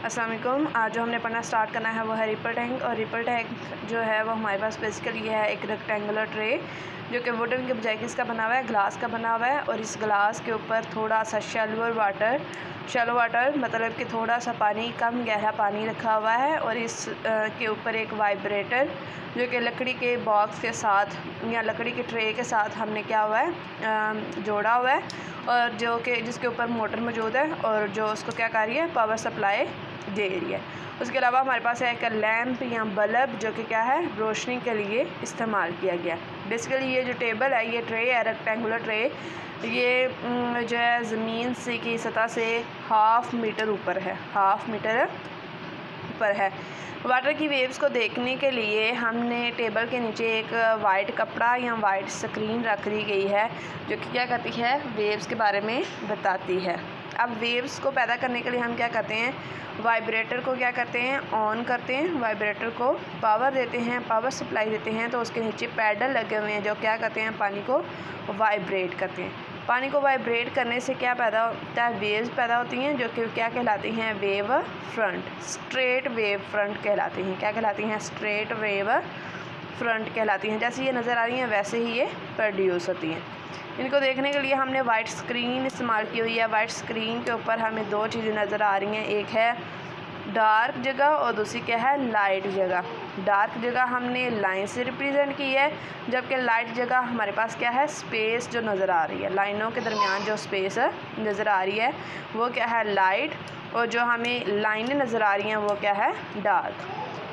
अस्सलाम वालेकुम। आज जो हमने पढ़ना स्टार्ट करना है वो है रिपल टैंक। और रिपल टैंक जो है वो हमारे पास बेसिकली है एक रेक्टेंगुलर ट्रे जो कि वुडन के बजाय किसका बना हुआ है, ग्लास का बना हुआ है। और इस ग्लास के ऊपर थोड़ा सा शैलो वाटर मतलब कि थोड़ा सा पानी, कम गहरा पानी रखा हुआ है। और इस के ऊपर एक वाइब्रेटर जो कि लकड़ी के बॉक्स के साथ या लकड़ी के ट्रे के साथ हमने क्या हुआ है, जोड़ा हुआ है। और जो कि जिसके ऊपर मोटर मौजूद है और जो उसको क्या कर रही है, पावर सप्लाई दे रही है। उसके अलावा हमारे पास है एक लैंप या बल्ब जो कि क्या है, रोशनी के लिए इस्तेमाल किया गया। बेसिकली ये जो टेबल है, ये ट्रे है, रेक्टेंगुलर ट्रे, ये जो है ज़मीन से की सतह से हाफ़ मीटर ऊपर है। वाटर की वेव्स को देखने के लिए हमने टेबल के नीचे एक वाइट कपड़ा या वाइट स्क्रीन रख दी गई है जो कि क्या करती है, वेव्स के बारे में बताती है। अब वेव्स को पैदा करने के लिए हम क्या करते हैं, वाइब्रेटर को क्या करते हैं, ऑन करते हैं, वाइब्रेटर को पावर देते हैं, पावर सप्लाई देते हैं। तो उसके नीचे पैडल लगे हुए हैं जो क्या करते हैं, पानी को वाइब्रेट करते हैं। पानी को वाइब्रेट करने से क्या पैदा होता है, वेव्स पैदा होती हैं जो कि क्या कहलाती हैं, wave front, straight wave front कहलाती हैं। क्या कहलाती हैं, स्ट्रेट वेव फ्रंट कहलाती हैं। जैसे ये नज़र आ रही हैं वैसे ही ये प्रोड्यूस होती हैं। इनको देखने के लिए हमने वाइट स्क्रीन इस्तेमाल की हुई है। वाइट स्क्रीन के ऊपर हमें दो चीज़ें नज़र आ रही हैं, एक है डार्क जगह और दूसरी क्या है, लाइट जगह। डार्क जगह हमने लाइन से रिप्रेजेंट की है, जबकि लाइट जगह हमारे पास क्या है, स्पेस जो नज़र आ रही है, लाइनों के दरमियान जो स्पेस नज़र आ रही है वो क्या है, लाइट। और जो हमें लाइनें नज़र आ रही हैं वो क्या है, डार्क।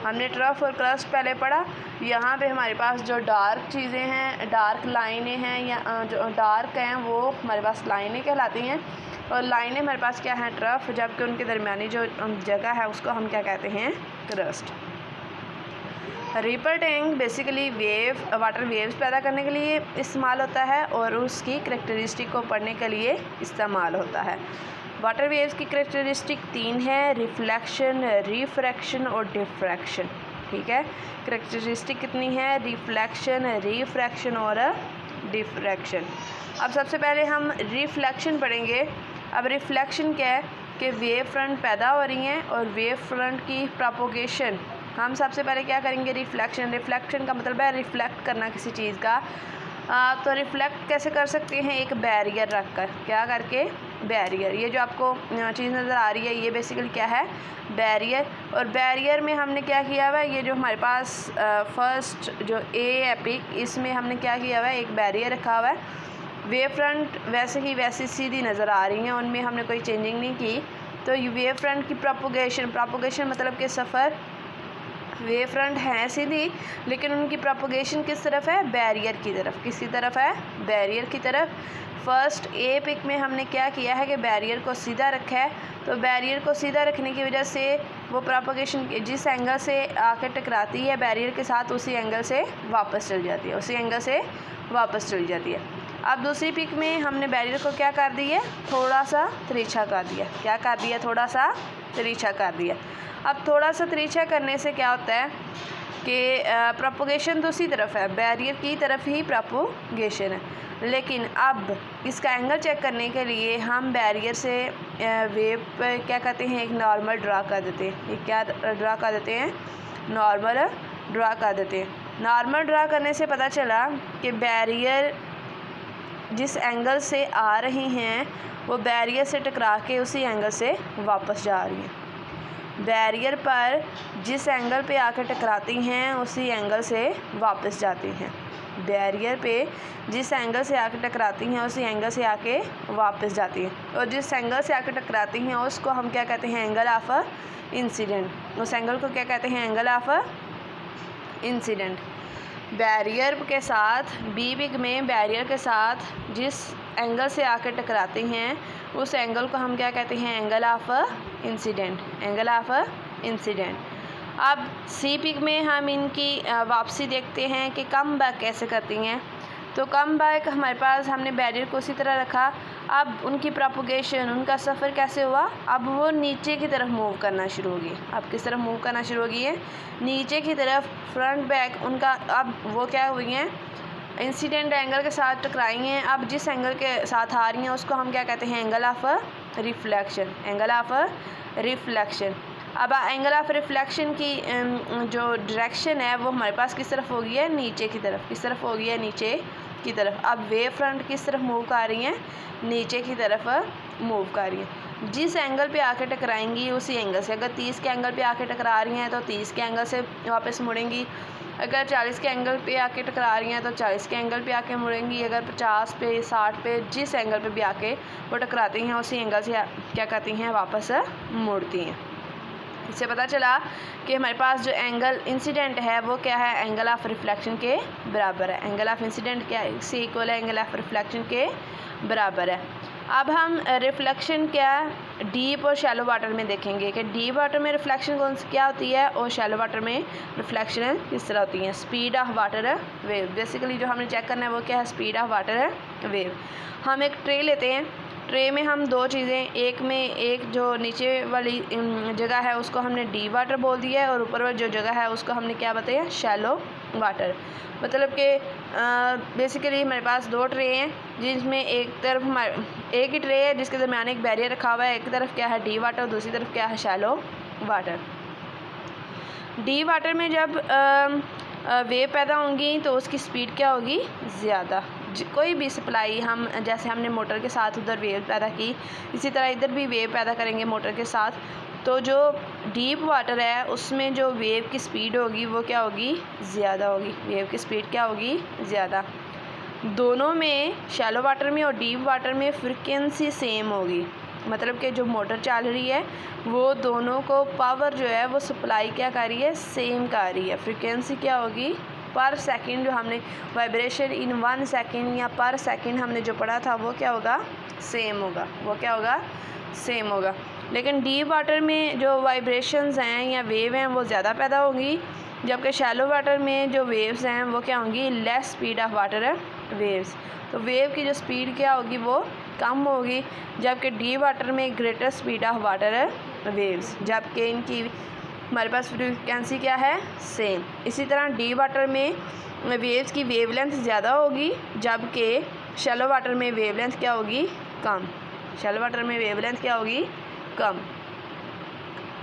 हमने ट्रफ और क्रस्ट पहले पढ़ा। यहाँ पे हमारे पास जो डार्क चीज़ें हैं, डार्क लाइनें हैं या जो डार्क हैं वो हमारे पास लाइनें कहलाती हैं। और लाइनें हमारे पास क्या हैं, ट्रफ, जबकि उनके दरमियानी जो जगह है उसको हम क्या कहते हैं, crust. Ripple tank basically water waves पैदा करने के लिए इस्तेमाल होता है और उसकी करैक्टरिस्टिक को पढ़ने के लिए इस्तेमाल होता है। वाटर वेव्स की करैक्टरिस्टिक 3 है, रिफ्लेक्शन, रिफ्रैक्शन और डिफ्रैक्शन। ठीक है, करैक्टरिस्टिक कितनी है, रिफ्लेक्शन, रिफ्रैक्शन और डिफ्रैक्शन। अब सबसे पहले हम रिफ्लेक्शन पढ़ेंगे। अब रिफ्लेक्शन क्या है कि वेव फ्रंट पैदा हो रही हैं और वेव फ्रंट की प्रोपोगेशन। हम सबसे पहले क्या करेंगे, रिफ्लेक्शन का मतलब है रिफ्लेक्ट करना किसी चीज़ का। तो रिफ्लेक्ट कैसे कर सकते हैं, एक बैरियर रख कर, क्या करके, बैरियर। ये जो आपको चीज़ नज़र आ रही है ये बेसिकली क्या है, बैरियर। और बैरियर में हमने क्या किया हुआ है, ये जो हमारे पास फर्स्ट जो ए है पिक, इसमें हमने क्या किया हुआ है, एक बैरियर रखा हुआ है। वेव फ्रंट वैसे ही वैसी सीधी नज़र आ रही हैं, उनमें हमने कोई चेंजिंग नहीं की। तो ये वेव फ्रंट की प्रोपोगेशन मतलब कि सफ़र, वेव फ्रंट है सीधी लेकिन उनकी प्रोपोगेशन किस तरफ है, बैरियर की तरफ। किसकी तरफ है, बैरियर की तरफ। फर्स्ट ए पिक में हमने क्या किया है कि बैरियर को सीधा रखा है। तो बैरियर को सीधा रखने की वजह से वो प्रोपोगेशन जिस एंगल से आकर टकराती है बैरियर के साथ, उसी एंगल से वापस चल जाती है, अब दूसरी पिक में हमने बैरियर को क्या कर दिया, थोड़ा सा तिरछा कर दिया। क्या कर दिया, थोड़ा सा तिरछा कर दिया। अब थोड़ा सा तिरछा करने से क्या होता है कि प्रोपोगेशन दूसरी तरफ है, बैरियर की तरफ ही प्रोपोगेशन है। लेकिन अब इसका एंगल चेक करने के लिए हम बैरियर से वेव पर क्या करते हैं, एक नॉर्मल ड्रा कर देते हैं। एक क्या ड्रा कर देते हैं, नॉर्मल ड्रा कर देते हैं। नॉर्मल ड्रा करने से पता चला कि बैरियर जिस एंगल से आ रही हैं वो बैरियर से टकरा के उसी एंगल से वापस जा रही हैं। बैरियर पर जिस एंगल पे आकर टकराती हैं उसी एंगल से वापस जाती हैं। बैरियर पे जिस एंगल से आकर टकराती हैं उसी एंगल से आके वापस जाती हैं। और जिस एंगल से आकर टकराती हैं उसको हम क्या कहते हैं, एंगल ऑफ इंसिडेंट। उस एंगल को क्या कहते हैं, एंगल ऑफ इंसिडेंट। बैरियर के साथ बी बिग में बैरियर के साथ जिस एंगल से आकर टकराते हैं उस एंगल को हम क्या कहते हैं, एंगल ऑफ इंसिडेंट। अब सी पिक में हम इनकी वापसी देखते हैं कि कम बैक कैसे करती हैं। तो कम बैक हमारे पास हमने बैरियर को उसी तरह रखा। अब उनकी प्रोपोगेशन, उनका सफ़र कैसे हुआ, अब वो नीचे की तरफ मूव करना शुरू होगी। अब किस तरफ मूव करना शुरू होगी है, नीचे की तरफ। फ्रंट बैक उनका अब वो क्या हुई हैं, इंसिडेंट एंगल के साथ टकराई हैं। अब जिस एंगल के साथ आ रही हैं उसको हम क्या कहते हैं, एंगल ऑफ रिफ्लेक्शन। अब एंगल ऑफ रिफ्लेक्शन की जो डायरेक्शन है वो हमारे पास किस तरफ होगी है, नीचे की तरफ। किस तरफ होगी है, नीचे की तरफ। अब वेव फ्रंट किस तरफ मूव कर रही हैं, नीचे की तरफ मूव कर रही हैं। जिस एंगल पे आके टकराएंगी उसी एंगल से, अगर 30 के एंगल पे आके टकरा रही हैं तो 30 के एंगल से वापस मुड़ेंगी। अगर 40 के एंगल पे आके टकरा रही हैं तो 40 के एंगल पे आके मुड़ेंगी। अगर 50 पे, 60 पे, जिस एंगल पे भी आके वो टकराती हैं उसी एंगल से क्या करती हैं, वापस मुड़ती हैं। इससे पता चला कि हमारे पास जो एंगल इंसिडेंट है वो क्या है, एंगल ऑफ रिफ्लेक्शन के बराबर है। एंगल ऑफ इंसिडेंट क्या है, इससे इक्वल है एंगल ऑफ रिफ्लेक्शन के बराबर है। अब हम रिफ्लेक्शन क्या डीप और शैलो वाटर में देखेंगे कि डीप वाटर में रिफ्लेक्शन कौन सी क्या होती है और शैलो वाटर में रिफ्लेक्शन किस तरह होती है। Speed of water wave, basically जो हमने चेक करना है वो क्या है, स्पीड ऑफ वाटर वेव। हम एक ट्रे लेते हैं, ट्रे में हम दो चीज़ें, एक में एक जो नीचे वाली जगह है उसको हमने डीप वाटर बोल दिया है और ऊपर वाली जो जगह है उसको हमने क्या बताया, शैलो वाटर। मतलब कि बेसिकली हमारे पास दो ट्रे हैं जिसमें एक तरफ हमारे एक ही ट्रे है जिसके दरमियान एक बैरियर रखा हुआ है। एक तरफ क्या है डीप वाटर और दूसरी तरफ क्या है शैलो वाटर। डीप वाटर में जब वेव पैदा होंगी तो उसकी स्पीड क्या होगी, ज़्यादा। कोई भी सप्लाई हम जैसे हमने मोटर के साथ उधर वेव पैदा की, इसी तरह इधर भी वेव पैदा करेंगे मोटर के साथ। तो जो डीप वाटर है उसमें जो वेव की स्पीड होगी वो क्या होगी, ज़्यादा होगी। वेव की स्पीड क्या होगी, ज़्यादा। दोनों में, शैलो वाटर में और डीप वाटर में फ्रिक्वेंसी सेम होगी। मतलब कि जो मोटर चल रही है वो दोनों को पावर जो है वो सप्लाई क्या कर रही है, सेम कर रही है। फ्रिक्वेंसी क्या होगी, पर सेकंड जो हमने वाइब्रेशन इन 1 सेकंड या पर सेकंड हमने जो पढ़ा था वो क्या होगा, सेम होगा। वो क्या होगा, सेम होगा। लेकिन डीप वाटर में जो वाइब्रेशंस हैं या वेव हैं वो ज़्यादा पैदा होंगी, जबकि शैलो वाटर में जो वेव्स हैं वो क्या होंगी, less speed of water waves. तो वेव की जो स्पीड क्या होगी वो कम होगी, जबकि डीप वाटर में greater speed of water waves, जबकि इनकी हमारे पास फ्रीक्वेंसी क्या है, सेम। इसी तरह डीप वाटर में वेव्स की वेवलेंथ ज़्यादा होगी, जबकि शैलो वाटर में वेवलेंथ क्या होगी, कम। शैलो वाटर में वेवलेंथ क्या होगी, कम।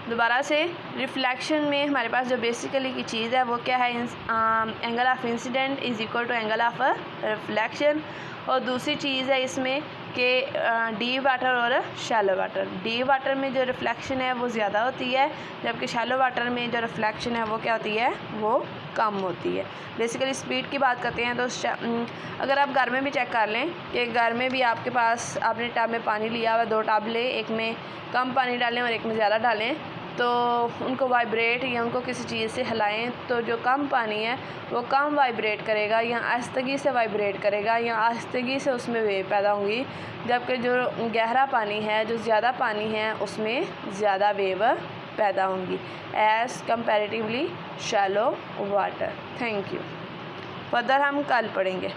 दोबारा से रिफ्लेक्शन में हमारे पास जो बेसिकली की चीज़ है वो क्या है, angle of incidence is equal to angle of reflection. और दूसरी चीज़ है इसमें कि डीप वाटर और शैलो वाटर। डीप वाटर में जो रिफ्लेक्शन है वो ज़्यादा होती है, जबकि शैलो वाटर में जो रिफ्लेक्शन है वो क्या होती है, वो कम होती है। बेसिकली स्पीड की बात करते हैं तो अगर आप घर में भी चेक कर लें कि घर में भी आपके पास आपने टब में पानी लिया हुआ, 2 टब लें, एक में कम पानी डालें और एक में ज़्यादा डालें, तो उनको वाइब्रेट या उनको किसी चीज़ से हिलाएं तो जो कम पानी है वो कम वाइब्रेट करेगा या आहिस्तगी से वाइब्रेट करेगा या आहिस्तगी से उसमें वेव पैदा होंगी, जबकि जो गहरा पानी है, जो ज़्यादा पानी है उसमें ज़्यादा वेव पैदा होंगी as comparatively shallow water. Thank you. Further हम कल पढ़ेंगे।